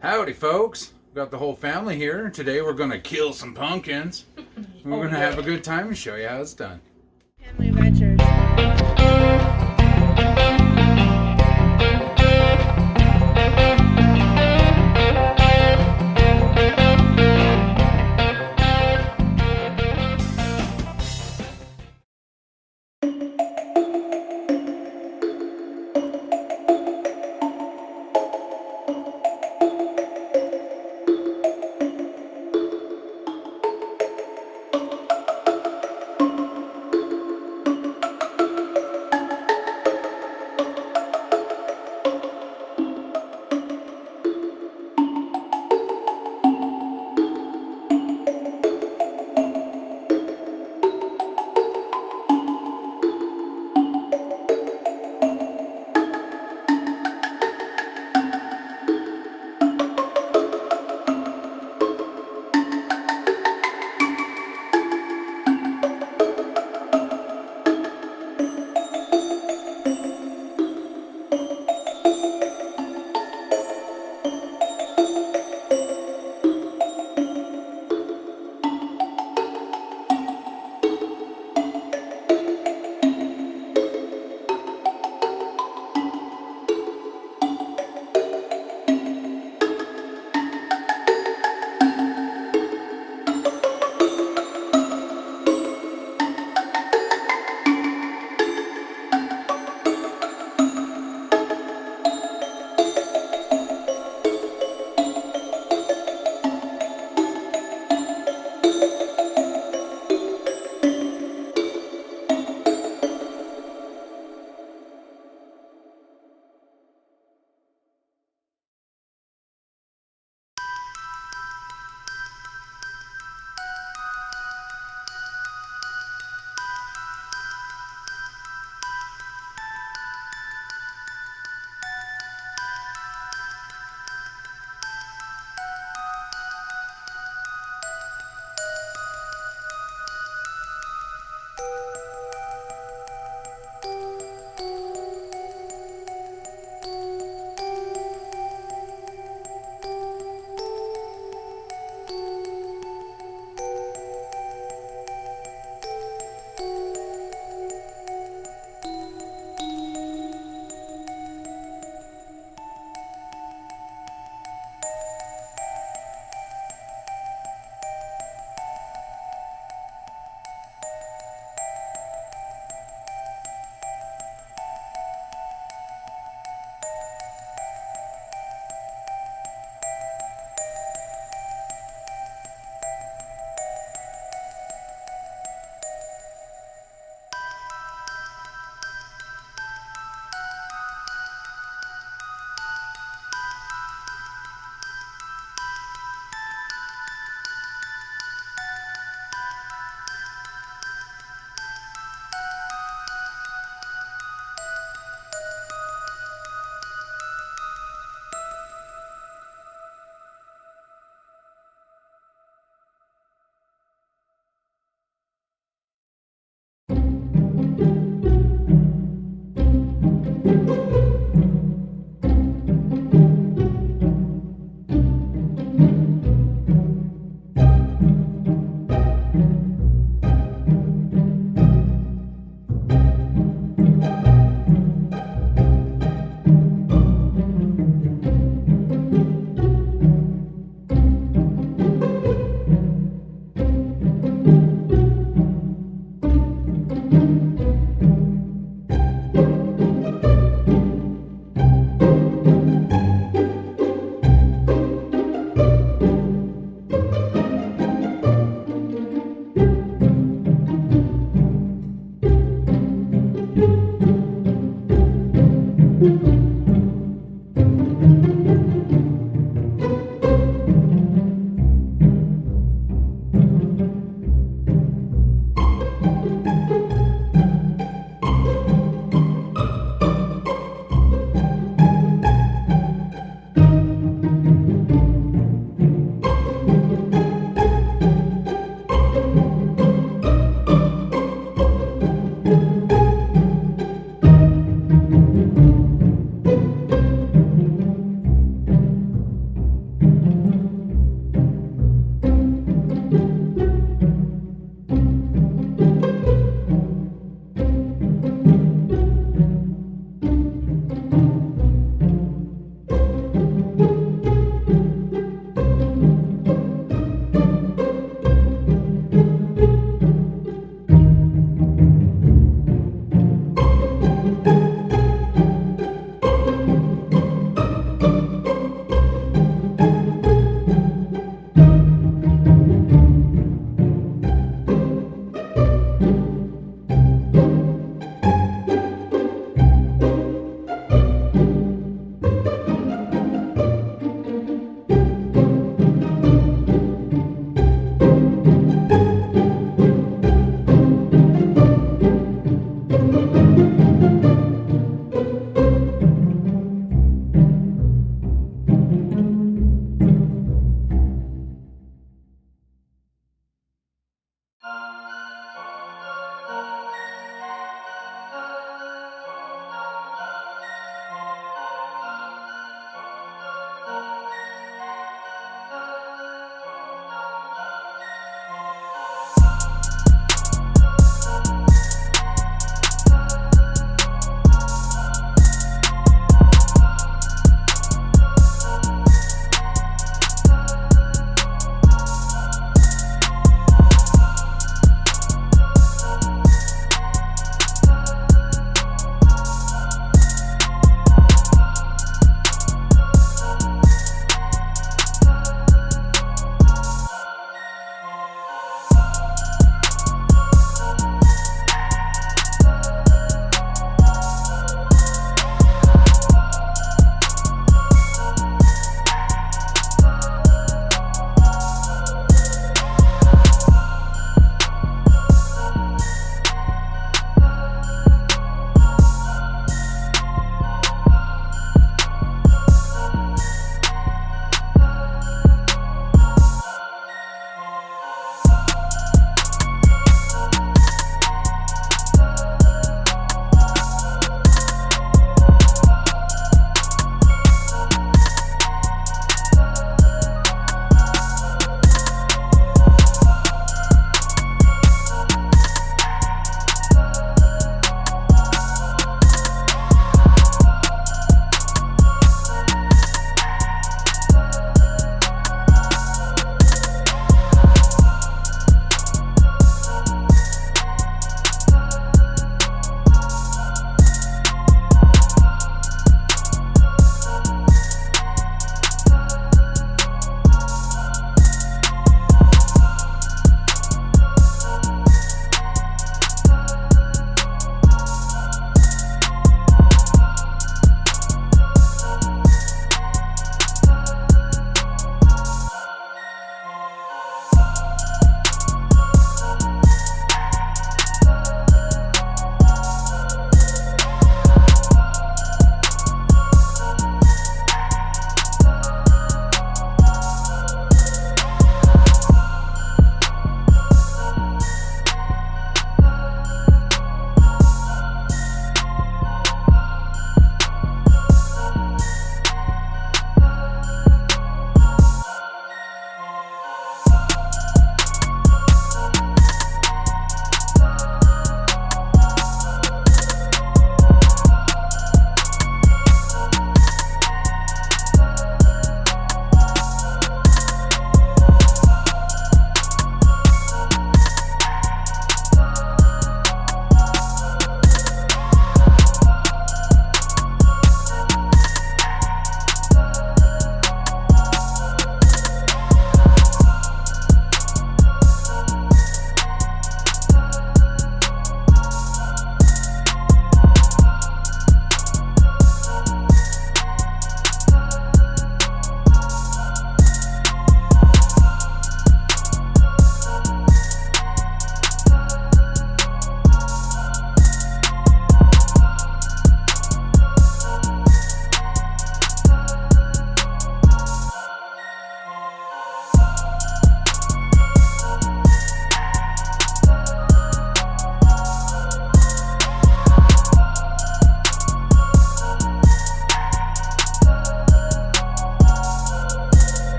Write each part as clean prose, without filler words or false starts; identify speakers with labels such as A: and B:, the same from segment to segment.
A: Howdy, folks. Got the whole family here. Today we're going to kill some pumpkins. We're going to have a good time and show you how it's done.
B: Family adventures.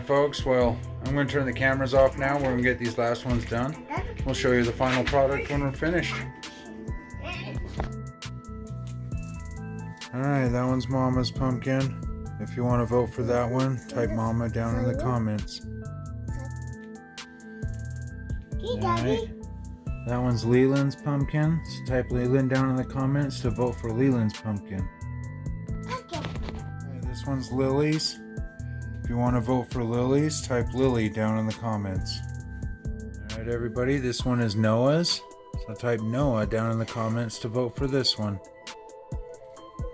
A: folks. Well, I'm going to turn the cameras off now. We're going to get these last ones done. We'll show you the final product when we're finished. Alright, that one's Mama's pumpkin. If you want to vote for that one, type Mama down in the comments. Alright. That one's Leland's pumpkin. So type Leland down in the comments to vote for Leland's pumpkin. Alright, this one's Lily's. If you want to vote for Lily's, type Lily down in the comments. Alright everybody, this one is Noah's. So type Noah down in the comments to vote for this one.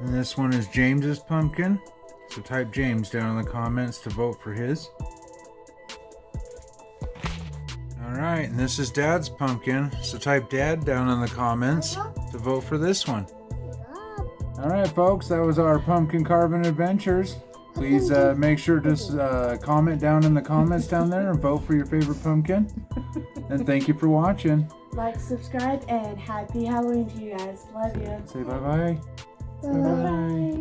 A: And this one is James's pumpkin. So type James down in the comments to vote for his. Alright, and this is Dad's pumpkin. So type Dad down in the comments to vote for this one. Alright folks, that was our pumpkin carving adventures. Please make sure to comment down in the comments down there and vote for your favorite pumpkin. And thank you for watching.
B: Like, subscribe, and happy Halloween to you guys. Love you.
A: Say bye-bye.
B: Bye-bye.